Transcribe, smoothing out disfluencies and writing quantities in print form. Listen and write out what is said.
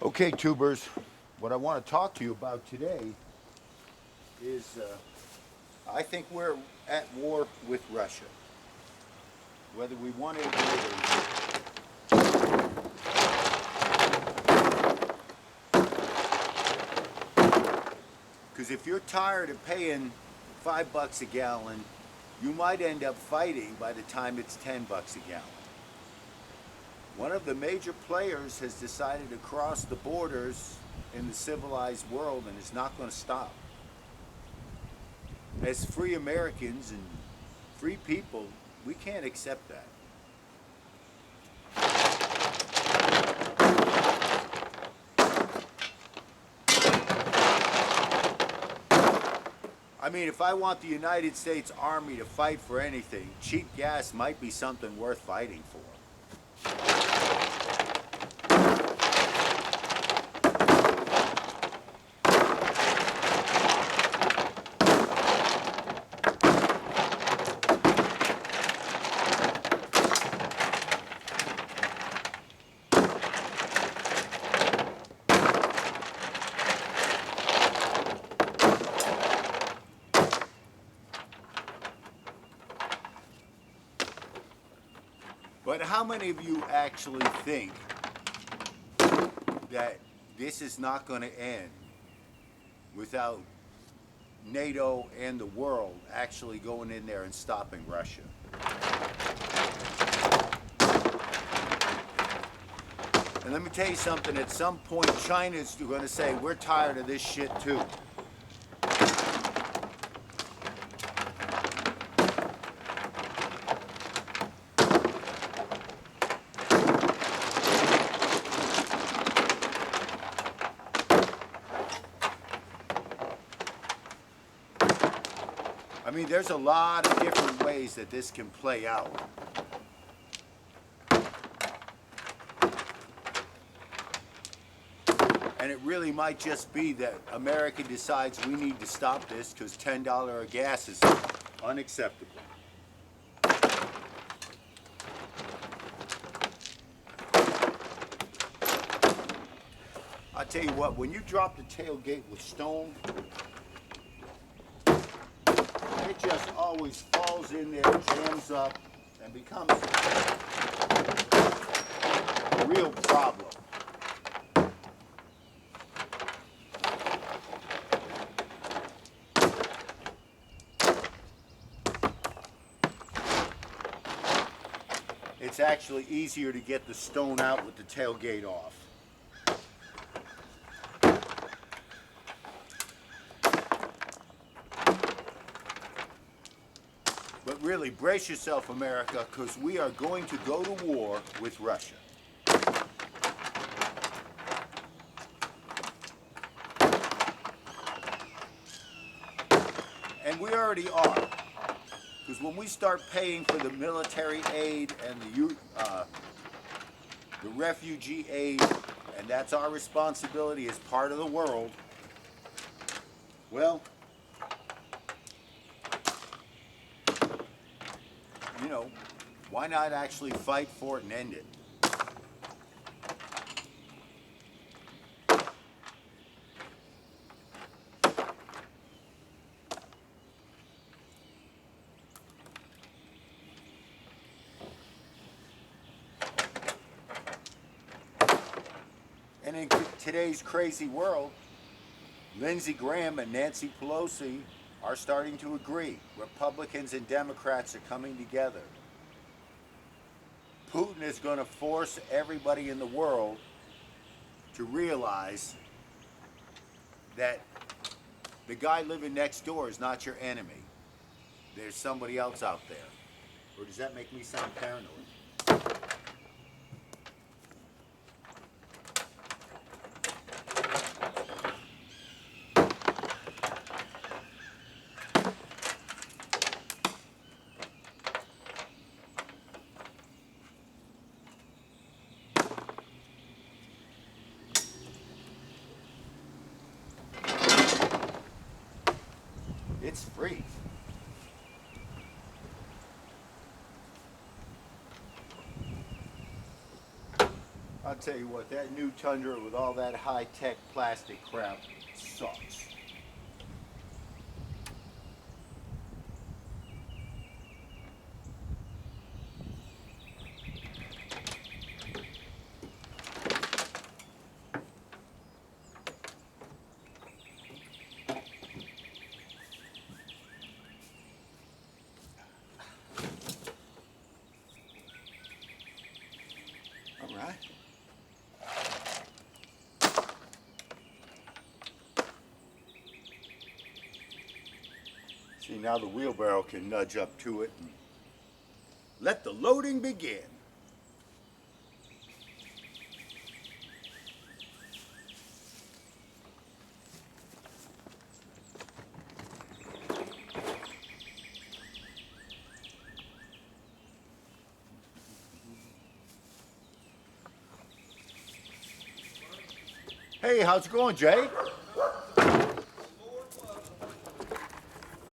Okay, tubers, what I want to talk to you about today is I think we're at war with Russia, whether we want to admit it or not. Because if you're tired of paying $5 a gallon, you might end up fighting by the time it's $10 a gallon. One of the major players has decided to cross the borders in the civilized world and is not going to stop. As free Americans and free people, we can't accept that. I mean, if I want the United States Army to fight for anything, cheap gas might be something worth fighting for. But how many of you actually think that this is not going to end without NATO and the world actually going in there and stopping Russia? And let me tell you something, at some point China's going to say, we're tired of this shit too. I mean, there's a lot of different ways that this can play out. And it really might just be that America decides we need to stop this because $10 a gas is unacceptable. I'll tell you what, when you drop the tailgate with stone, it just always falls in there, jams up, and becomes a real problem. It's actually easier to get the stone out with the tailgate off. But really, brace yourself, America, because we are going to go to war with Russia. And we already are. Because when we start paying for the military aid and the refugee aid, and that's our responsibility as part of the world, well, you know, why not actually fight for it and end it? And in today's crazy world, Lindsey Graham and Nancy Pelosi are starting to agree. Republicans and Democrats are coming together. Putin is going to force everybody in the world to realize that the guy living next door is not your enemy. There's somebody else out there. Or does that make me sound paranoid? It's free. I'll tell you what, that new Tundra with all that high-tech plastic crap sucks. All right. See, now the wheelbarrow can nudge up to it and let the loading begin. Hey, how's it going, Jay?